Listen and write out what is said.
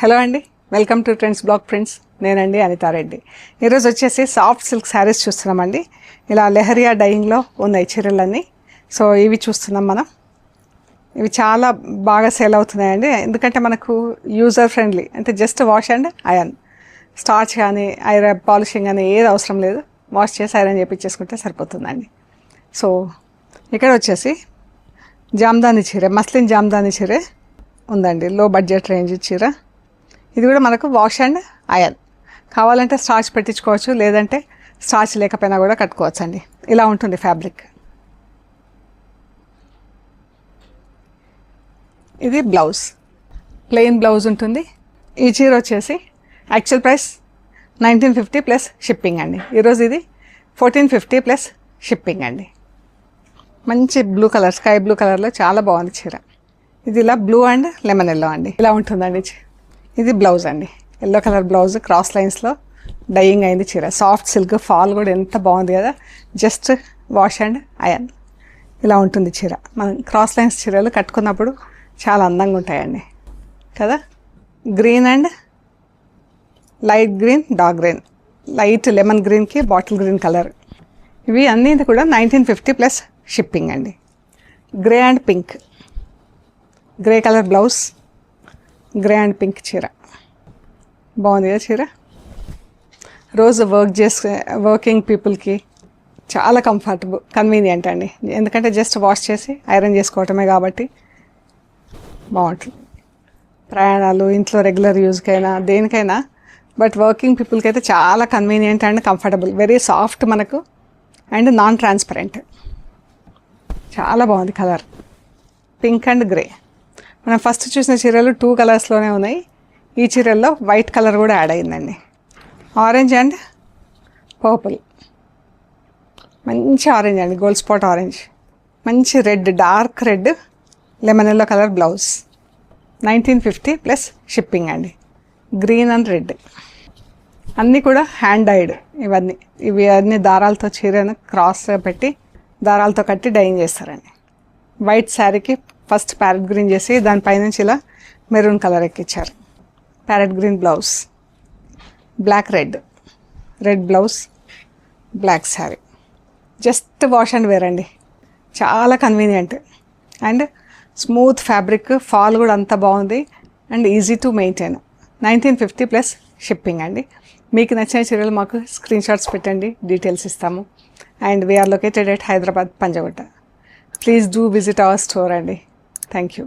Hello అండి, welcome to trends blog prints. నేనండి అనితారెడ్డి. ఈరోజు వచ్చేసి సాఫ్ట్ సిల్క్ శారీస్ చూస్తున్నామండి. ఇలా లెహరియా డైయింగ్లో ఉన్నాయి చీరలన్నీ. సో ఇవి చూస్తున్నాం మనం. ఇవి చాలా బాగా సేల్ అవుతున్నాయండి, ఎందుకంటే మనకు యూజర్ ఫ్రెండ్లీ, అంటే just wash and iron. Starch కానీ ఐరన్ పాలిషింగ్ కానీ ఏది అవసరం లేదు, వాష్ చేసి ఐరన్ చేపించేసుకుంటే సరిపోతుందండి. సో ఇక్కడ వచ్చేసి జామ్దాని చీర, మస్లిన్ జామ్దాని చీర ఉందండి, లో బడ్జెట్ రేంజ్ చీర. ఇది కూడా మనకు వాష్ అండ్ ఐరన్. కావాలంటే స్టార్చ్ పెట్టించుకోవచ్చు, లేదంటే స్టార్చ్ లేకపోయినా కూడా కట్టుకోవచ్చు అండి. ఇలా ఉంటుంది ఫ్యాబ్రిక్. ఇది బ్లౌజ్, ప్లెయిన్ బ్లౌజ్ ఉంటుంది. ఈ చీర వచ్చేసి యాక్చువల్ ప్రైస్ 1950 ప్లస్ షిప్పింగ్ అండి. ఈరోజు ఇది 1450 ప్లస్ షిప్పింగ్ అండి. మంచి బ్లూ కలర్, స్కై బ్లూ కలర్లో చాలా బాగుంది చీర. ఇది ఇలా బ్లూ అండ్ లెమన్ ఎల్లో అండి, ఇలా ఉంటుందండి. ఇది బ్లౌజ్ అండి, ఎల్లో కలర్ బ్లౌజ్, క్రాస్ లైన్స్లో డైయింగ్ అయింది చీర. సాఫ్ట్ సిల్క్, ఫాల్ కూడా ఎంత బాగుంది కదా, జస్ట్ వాష్ అండ్ ఐరన్. ఇలా ఉంటుంది చీర. మనం క్రాస్ లైన్స్ చీరలు కట్టుకున్నప్పుడు చాలా అందంగా ఉంటాయండి కదా. Green and light green, dark green, light lemon గ్రీన్కి బాటిల్ గ్రీన్ కలర్. ఇవి అన్నీ కూడా 1950 ప్లస్ షిప్పింగ్ అండి. Grey and pink, grey colour blouse, grey and pink చీర. బాగుంది కదా చీర. రోజు వర్కింగ్ పీపుల్కి చాలా కంఫర్టబుల్, కన్వీనియంట్ అండి, ఎందుకంటే జస్ట్ వాష్ చేసి ఐరన్ చేసుకోవటమే కాబట్టి బాగుంటుంది. ప్రయాణాలు, ఇంట్లో రెగ్యులర్ యూజ్కైనా దేనికైనా, బట్ వర్కింగ్ పీపుల్కి అయితే చాలా convenient and comfortable. Very soft మనకు అండ్ నాన్ ట్రాన్స్పరెంట్. చాలా బాగుంది కలర్, పింక్ అండ్ గ్రే. మనం ఫస్ట్ చూసిన చీరలు 2 కలర్స్లోనే ఉన్నాయి. ఈ చీరల్లో వైట్ కలర్ కూడా యాడ్ అయిందండి. ఆరెంజ్ అండ్ పర్పుల్, మంచి ఆరెంజ్ అండి, గోల్డ్ స్పాట్ ఆరెంజ్. మంచి red, dark red, lemon yellow colour blouse. 1950 plus shipping అండి. గ్రీన్ అండ్ రెడ్, అన్నీ కూడా హ్యాండ్ డైడ్. ఇవి అన్ని దారాలతో చీరను క్రాస్ పెట్టి దారాలతో కట్టి డైయింగ్ చేస్తారండి. వైట్ శారీకి ఫస్ట్ ప్యారెట్ గ్రీన్ చేసి దానిపైనుంచి ఇలా మెరూన్ కలర్ ఎక్కించారు. Parrot green blouse, black red, red blouse, black sari. Just wash and wear అండి, చాలా convenient and smooth fabric. Fall కూడా అంత బాగుంది and easy to maintain. 1950 plus shipping అండి. మీకు నచ్చిన చీరలు మాకు స్క్రీన్ షాట్స్ పెట్టండి, డీటెయిల్స్ ఇస్తాము. And we are located at Hyderabad, Panjagutta. Please do visit our store అండి. Thank you.